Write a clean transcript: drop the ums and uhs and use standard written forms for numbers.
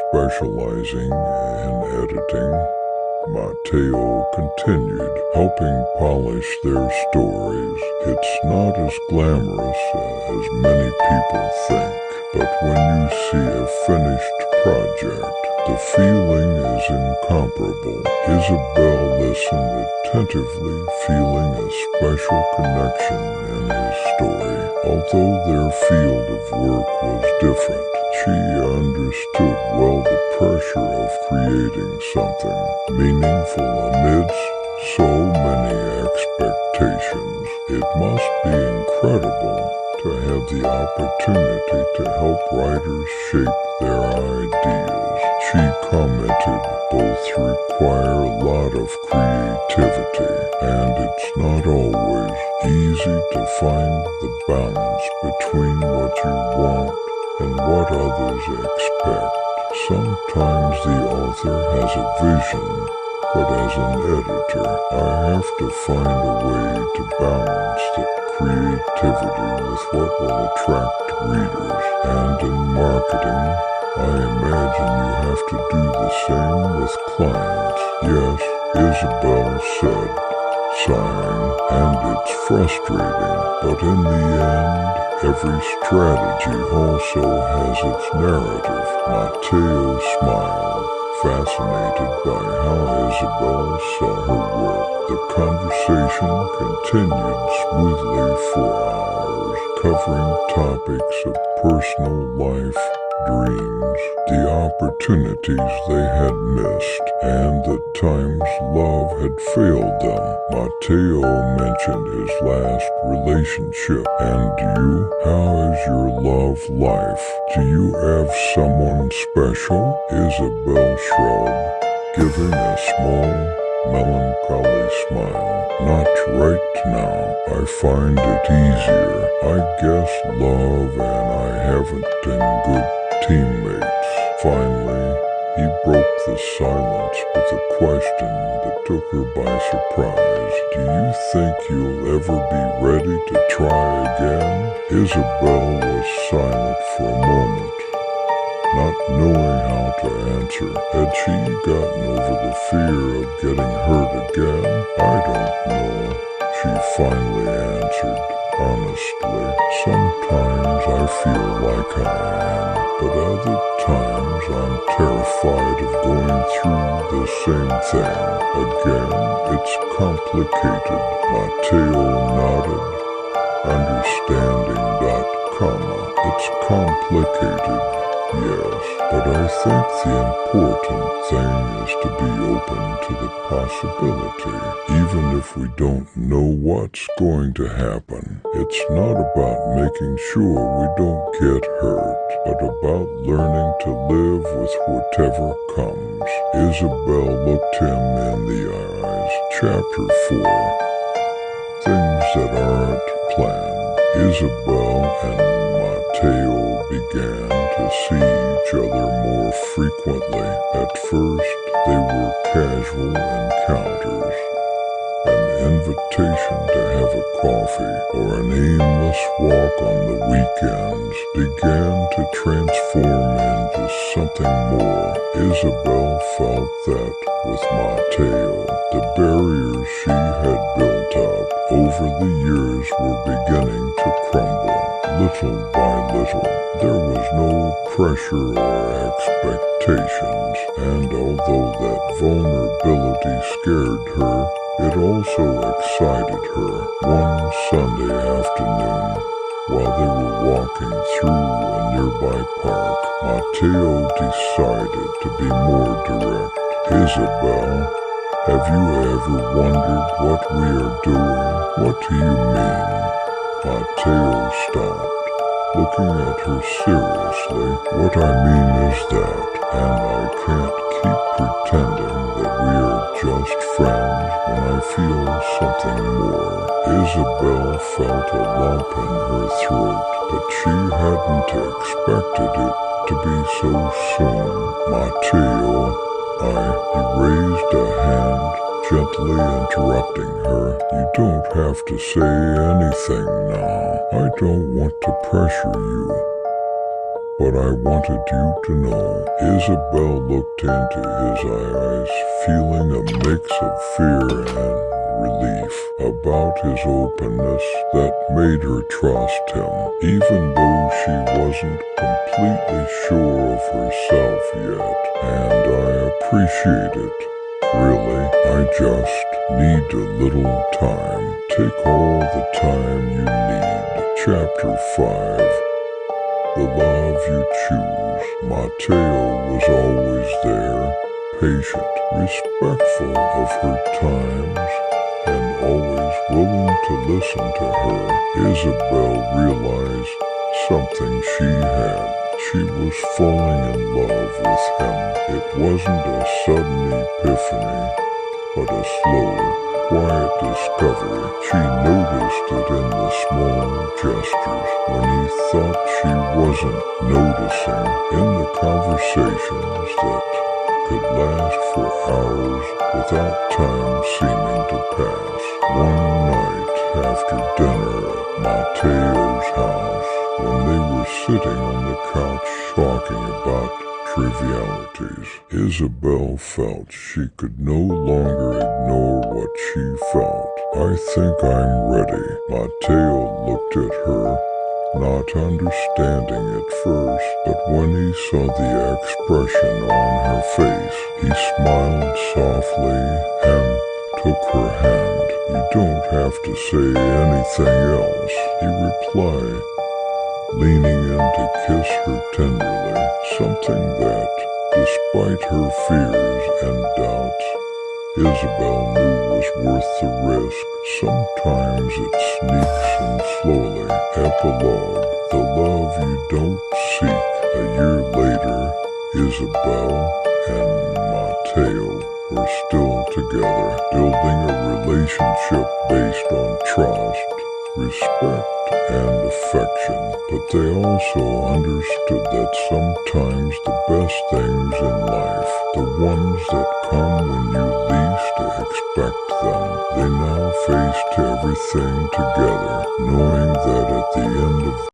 specializing in editing, Matteo continued, helping polish their stories. It's not as glamorous as many people think, but when you see a finished project, the feeling is incomparable. Isabel listened attentively, feeling a special connection in his story. Although their field of work was different, she understood well the pressure of creating something meaningful amidst so many expectations. It must be incredible to have the opportunity to help writers shape their ideas. She commented, both require a lot of creativity, and it's not always easy to find the balance between what you want and what others expect. Sometimes the author has a vision, but as an editor, I have to find a way to balance the creativity with what will attract readers. And in marketing, I imagine you have to do the same with clients. Yes, Isabel said, sighing, and it's frustrating, but in the end, every strategy also has its narrative. Matteo smiled, fascinated by how Isabel saw her work. The conversation continued smoothly for hours, covering topics of personal life, dreams, the opportunities they had missed, and the times love had failed them. Matteo mentioned his last relationship. And you? How is your love life? Do you have someone special? Isabel shrugged, giving a small, melancholy smile. Not right now. I find it easier. I guess love and I haven't been good teammates. Finally, he broke the silence with a question that took her by surprise. Do you think you'll ever be ready to try again? Isabel was silent for a moment, not knowing how to answer. Had she gotten over the fear of getting hurt again? I don't know, she finally answered, honestly. Sometimes I feel like I am, but other times I'm terrified of going through the same thing again. It's complicated. Matteo nodded, understanding that, it's complicated. Yes, but I think the important thing is to be open to the possibility, even if we don't know what's going to happen. It's not about making sure we don't get hurt, but about learning to live with whatever comes. Isabel looked him in the eyes. Chapter 4. Things that aren't planned. Isabel and Matteo began to see each other more frequently. At first, they were casual encounters, an invitation to have a coffee or an aimless walk on the weekends began to transform into something more. Isabel felt that with Matteo, the barriers she had built up over the years were beginning to crumble. Little by little, there was no pressure or expectations, and although that vulnerability scared her, it also excited her. One Sunday afternoon, while they were walking through a nearby park, Matteo decided to be more direct. Isabel, have you ever wondered what we are doing? What do you mean? Matteo stopped, looking at her seriously. What I mean is that, and I can't keep pretending that we are just friends when I feel something more. Isabel felt a lump in her throat, but she hadn't expected it to be so soon. Matteo, he raised a hand, gently interrupting her. You don't have to say anything now. I don't want to pressure you. but I wanted you to know. Isabel looked into his eyes, feeling a mix of fear and relief about his openness that made her trust him, even though she wasn't completely sure of herself yet. And I appreciate it. Really, I just need a little time. Take all the time you need. Chapter 5. The love you choose. Mateo was always there, patient, respectful of her times, and always willing to listen to her. Isabel realized something she had. She was falling in love with him. It wasn't a sudden epiphany, but a slow, quiet discovery. She noticed it in the small gestures when he thought she wasn't noticing, in the conversations that could last for hours without time seeming to pass. One night after dinner at Mateo's house, when they were sitting on the couch talking about trivialities, Isabel felt she could no longer ignore what she felt. I think I'm ready. Mateo looked at her, not understanding at first, but when he saw the expression on her face, he smiled softly and took her hand. You don't have to say anything else, he replied, leaning in to kiss her tenderly, something that, despite her fears and doubts, Isabel knew was worth the risk. Sometimes it sneaks in slowly. Epilogue. The love you don't seek. A year later, Isabel and Mateo were still together, building a relationship based on trust, respect, and affection. But they also understood that sometimes the best things in life, the ones that come when you least expect them, they now faced everything together, knowing that at the end of